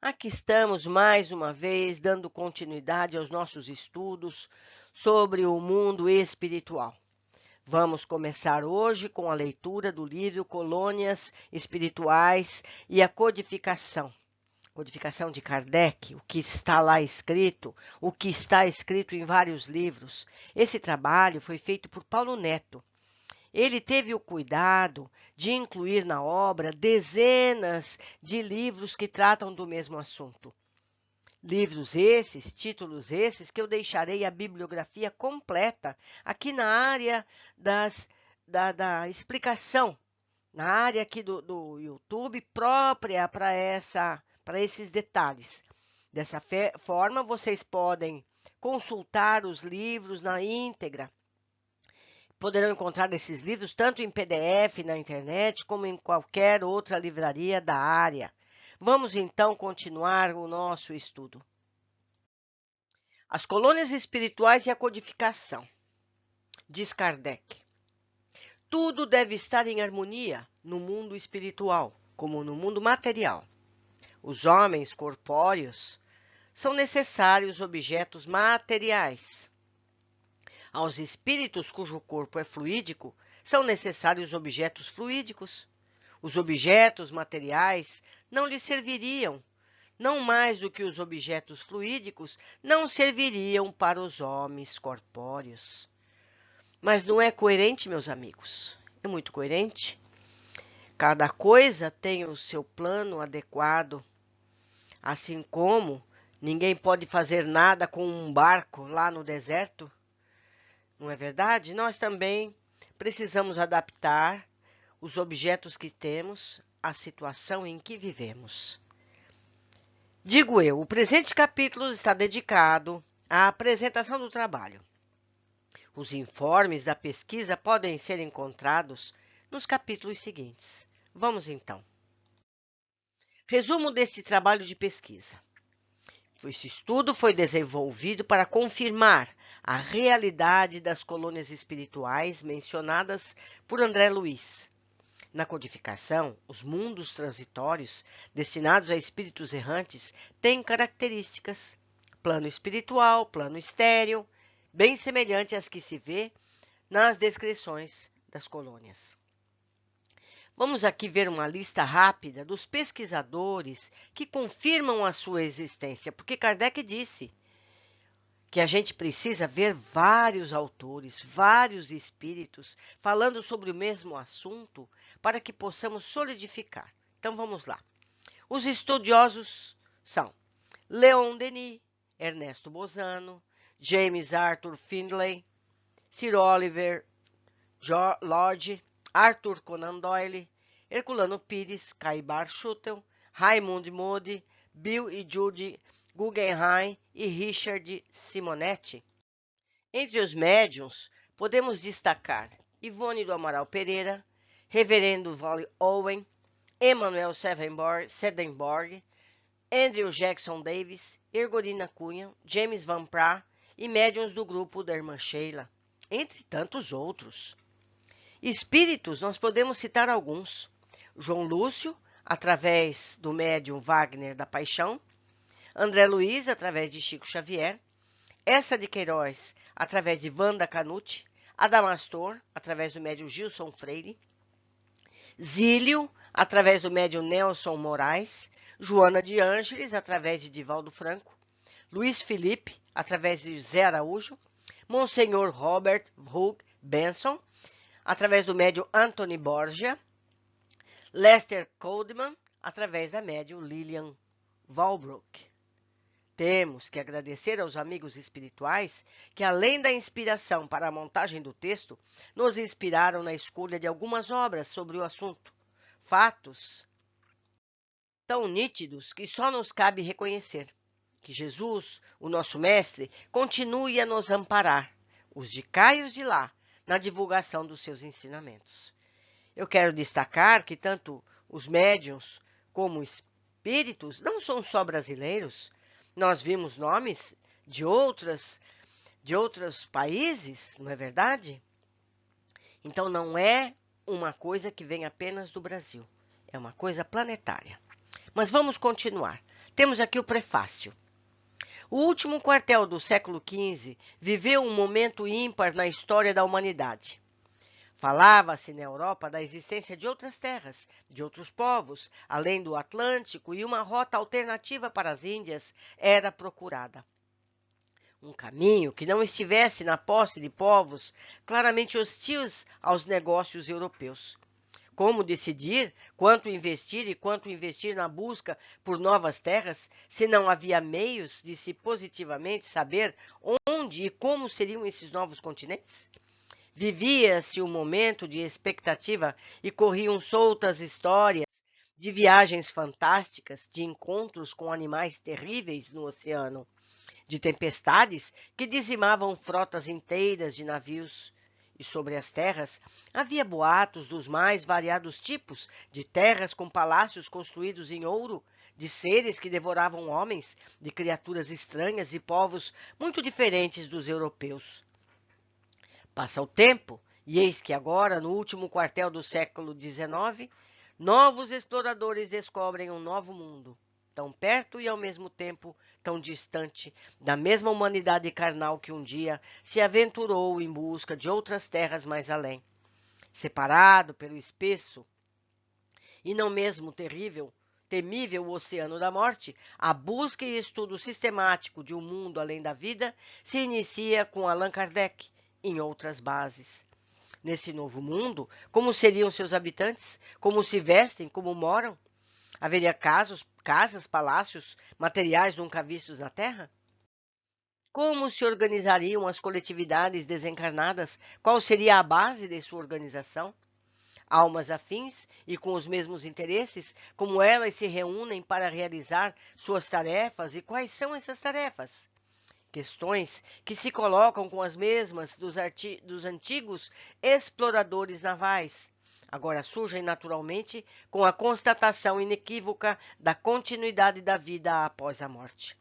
Aqui estamos mais uma vez dando continuidade aos nossos estudos sobre o mundo espiritual. Vamos começar hoje com a leitura do livro Colônias Espirituais e a Codificação. Codificação de Kardec, o que está lá escrito, o que está escrito em vários livros. Esse trabalho foi feito por Paulo Neto. Ele teve o cuidado de incluir na obra dezenas de livros que tratam do mesmo assunto. Livros esses, títulos esses, que eu deixarei a bibliografia completa aqui na área da explicação, na área aqui do YouTube própria para esses detalhes. Dessa forma, vocês podem consultar os livros na íntegra. Poderão encontrar esses livros tanto em PDF na internet, como em qualquer outra livraria da área. Vamos então continuar o nosso estudo. As colônias espirituais e a codificação. Diz Kardec: tudo deve estar em harmonia no mundo espiritual, como no mundo material. Os homens corpóreos são necessários objetos materiais. Aos espíritos cujo corpo é fluídico, são necessários objetos fluídicos. Os objetos materiais não lhes serviriam, não mais do que os objetos fluídicos não serviriam para os homens corpóreos. Mas não é coerente, meus amigos? É muito coerente? Cada coisa tem o seu plano adequado, assim como ninguém pode fazer nada com um barco lá no deserto. Não é verdade? Nós também precisamos adaptar os objetos que temos à situação em que vivemos. Digo eu, o presente capítulo está dedicado à apresentação do trabalho. Os informes da pesquisa podem ser encontrados nos capítulos seguintes. Vamos então. Resumo deste trabalho de pesquisa. Esse estudo foi desenvolvido para confirmar a realidade das colônias espirituais mencionadas por André Luiz. Na codificação, os mundos transitórios destinados a espíritos errantes têm características: plano espiritual, plano estéril, bem semelhante às que se vê nas descrições das colônias. Vamos aqui ver uma lista rápida dos pesquisadores que confirmam a sua existência, porque Kardec disse que a gente precisa ver vários autores, vários espíritos falando sobre o mesmo assunto para que possamos solidificar. Então vamos lá. Os estudiosos são Leon Denis, Ernesto Bozano, James Arthur Findlay, Sir Oliver Lodge, Arthur Conan Doyle, Herculano Pires, Caibar Schutel, Raymond Moody, Bill e Judy Guggenheim e Richard Simonetti. Entre os médiuns, podemos destacar Ivone do Amaral Pereira, Reverendo Wally Owen, Emmanuel Swedenborg, Andrew Jackson Davis, Ergolina Cunha, James Van Praagh e médiuns do grupo da Irmã Sheila, entre tantos outros. Espíritos, nós podemos citar alguns. João Lúcio, através do médium Wagner da Paixão, André Luiz, através de Chico Xavier, Essa de Queiroz, através de Wanda Canuti, Adamastor, através do médium Gilson Freire, Zílio, através do médium Nelson Moraes, Joana de Ângeles, através de Divaldo Franco, Luiz Felipe, através de Zé Araújo, Monsenhor Robert Hugh Benson, através do médium Anthony Borgia, Lester Coleman, através da médium Lilian Walbrook. Temos que agradecer aos amigos espirituais que, além da inspiração para a montagem do texto, nos inspiraram na escolha de algumas obras sobre o assunto. Fatos tão nítidos que só nos cabe reconhecer. Que Jesus, o nosso Mestre, continue a nos amparar, os de cá e os de lá, na divulgação dos seus ensinamentos. Eu quero destacar que tanto os médiuns como espíritos não são só brasileiros. Nós vimos nomes de outros países, não é verdade? Então não é uma coisa que vem apenas do Brasil, é uma coisa planetária. Mas vamos continuar. temos aqui o prefácio. O último quartel do século XV viveu um momento ímpar na história da humanidade. Falava-se na Europa da existência de outras terras, de outros povos, além do Atlântico, e uma rota alternativa para as Índias era procurada. Um caminho que não estivesse na posse de povos claramente hostis aos negócios europeus. Como decidir quanto investir na busca por novas terras, se não havia meios de se positivamente saber onde e como seriam esses novos continentes? Vivia-se um momento de expectativa e corriam soltas histórias de viagens fantásticas, de encontros com animais terríveis no oceano, de tempestades que dizimavam frotas inteiras de navios. E sobre as terras havia boatos dos mais variados tipos, de terras com palácios construídos em ouro, de seres que devoravam homens, de criaturas estranhas e povos muito diferentes dos europeus. Passa o tempo, e eis que agora, no último quartel do século XIX, novos exploradores descobrem um novo mundo, tão perto e ao mesmo tempo tão distante da mesma humanidade carnal que um dia se aventurou em busca de outras terras mais além. Separado pelo espesso e não mesmo temível oceano da morte, a busca e estudo sistemático de um mundo além da vida se inicia com Allan Kardec, em outras bases. Nesse novo mundo, como seriam seus habitantes? Como se vestem? Como moram? Haveria casas, palácios, materiais nunca vistos na Terra? Como se organizariam as coletividades desencarnadas? Qual seria a base de sua organização? Almas afins e com os mesmos interesses, como elas se reúnem para realizar suas tarefas e quais são essas tarefas? Questões que se colocam com as mesmas dos antigos exploradores navais. Agora surgem naturalmente com a constatação inequívoca da continuidade da vida após a morte.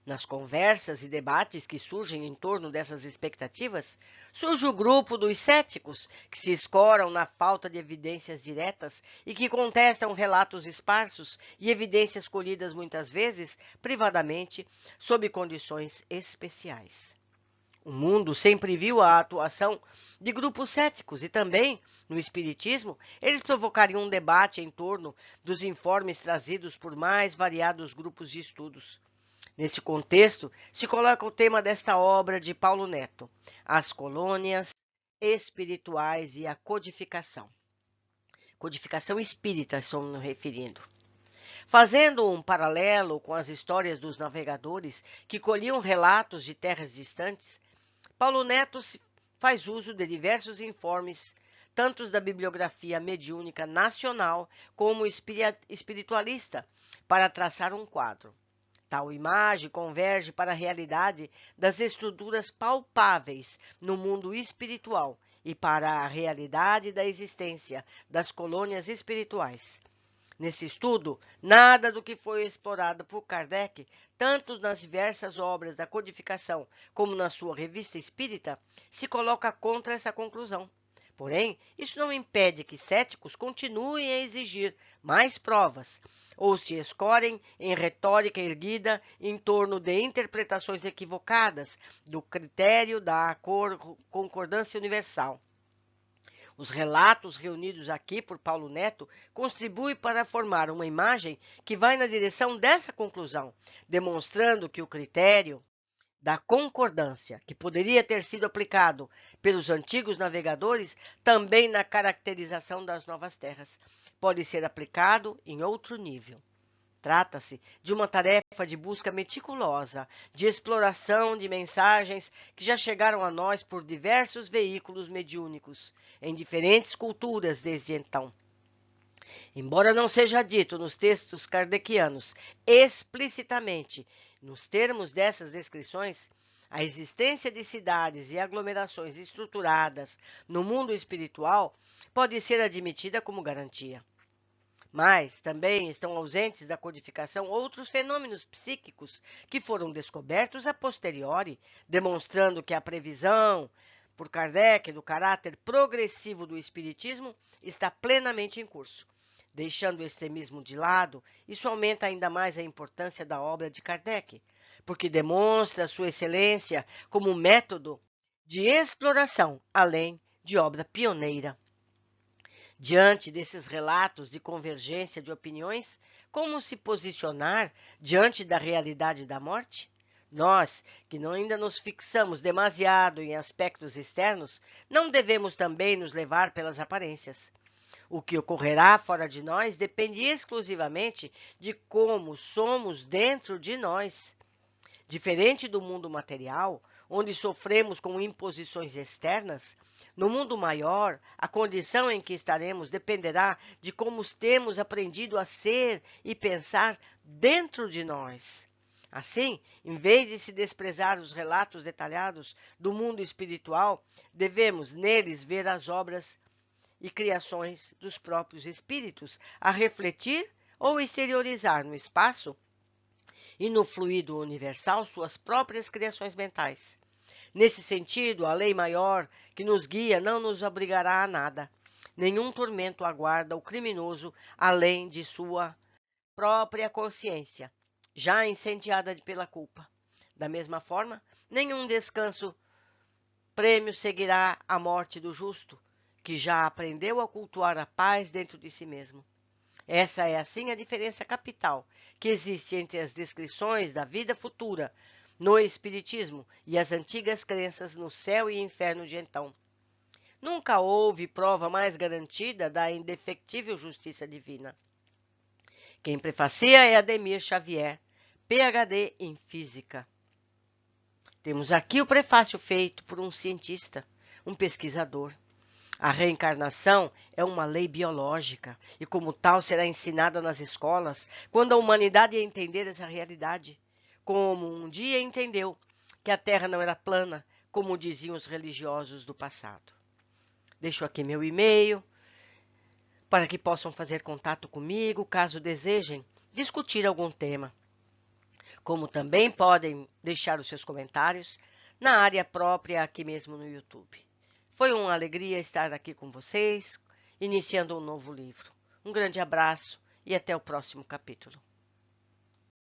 Nas conversas e debates que surgem em torno dessas expectativas, surge o grupo dos céticos, que se escoram na falta de evidências diretas e que contestam relatos esparsos e evidências colhidas muitas vezes privadamente, sob condições especiais. O mundo sempre viu a atuação de grupos céticos e também, no Espiritismo, eles provocariam um debate em torno dos informes trazidos por mais variados grupos de estudos. Nesse contexto, se coloca o tema desta obra de Paulo Neto, As Colônias Espirituais e a Codificação. Codificação espírita, estou me referindo. Fazendo um paralelo com as histórias dos navegadores que colhiam relatos de terras distantes, Paulo Neto faz uso de diversos informes, tanto da bibliografia mediúnica nacional como espiritualista, para traçar um quadro. Tal imagem converge para a realidade das estruturas palpáveis no mundo espiritual e para a realidade da existência das colônias espirituais. Nesse estudo, nada do que foi explorado por Kardec, tanto nas diversas obras da codificação como na sua revista espírita, se coloca contra essa conclusão. Porém, isso não impede que céticos continuem a exigir mais provas, ou se escorem em retórica erguida em torno de interpretações equivocadas do critério da concordância universal. Os relatos reunidos aqui por Paulo Neto contribuem para formar uma imagem que vai na direção dessa conclusão, demonstrando que o critério da concordância, que poderia ter sido aplicado pelos antigos navegadores também na caracterização das novas terras, pode ser aplicado em outro nível. Trata-se de uma tarefa de busca meticulosa, de exploração de mensagens que já chegaram a nós por diversos veículos mediúnicos, em diferentes culturas desde então. Embora não seja dito nos textos kardecianos explicitamente, nos termos dessas descrições, a existência de cidades e aglomerações estruturadas no mundo espiritual pode ser admitida como garantia. Mas também estão ausentes da codificação outros fenômenos psíquicos que foram descobertos a posteriori, demonstrando que a previsão por Kardec do caráter progressivo do espiritismo está plenamente em curso. Deixando o extremismo de lado, isso aumenta ainda mais a importância da obra de Kardec, porque demonstra sua excelência como método de exploração, além de obra pioneira. Diante desses relatos de convergência de opiniões, como se posicionar diante da realidade da morte? Nós, que ainda nos fixamos demasiado em aspectos externos, não devemos também nos levar pelas aparências. O que ocorrerá fora de nós depende exclusivamente de como somos dentro de nós. Diferente do mundo material, onde sofremos com imposições externas, no mundo maior, a condição em que estaremos dependerá de como temos aprendido a ser e pensar dentro de nós. Assim, em vez de se desprezar os relatos detalhados do mundo espiritual, devemos neles ver as obras e criações dos próprios espíritos a refletir ou exteriorizar no espaço e no fluido universal suas próprias criações mentais. Nesse sentido, a lei maior que nos guia não nos obrigará a nada. Nenhum tormento aguarda o criminoso além de sua própria consciência, já incendiada pela culpa. Da mesma forma, nenhum descanso prêmio seguirá a morte do justo, que já aprendeu a cultuar a paz dentro de si mesmo. Essa é, assim, a diferença capital que existe entre as descrições da vida futura no Espiritismo e as antigas crenças no céu e inferno de então. Nunca houve prova mais garantida da indefectível justiça divina. Quem prefacia é Ademir Xavier, PhD em Física. Temos aqui o prefácio feito por um cientista, um pesquisador. A reencarnação é uma lei biológica e, como tal, será ensinada nas escolas quando a humanidade entender essa realidade, como um dia entendeu que a Terra não era plana, como diziam os religiosos do passado. Deixo aqui meu e-mail para que possam fazer contato comigo caso desejem discutir algum tema. Como também podem deixar os seus comentários na área própria aqui mesmo no YouTube. Foi uma alegria estar aqui com vocês, iniciando um novo livro. Um grande abraço e até o próximo capítulo.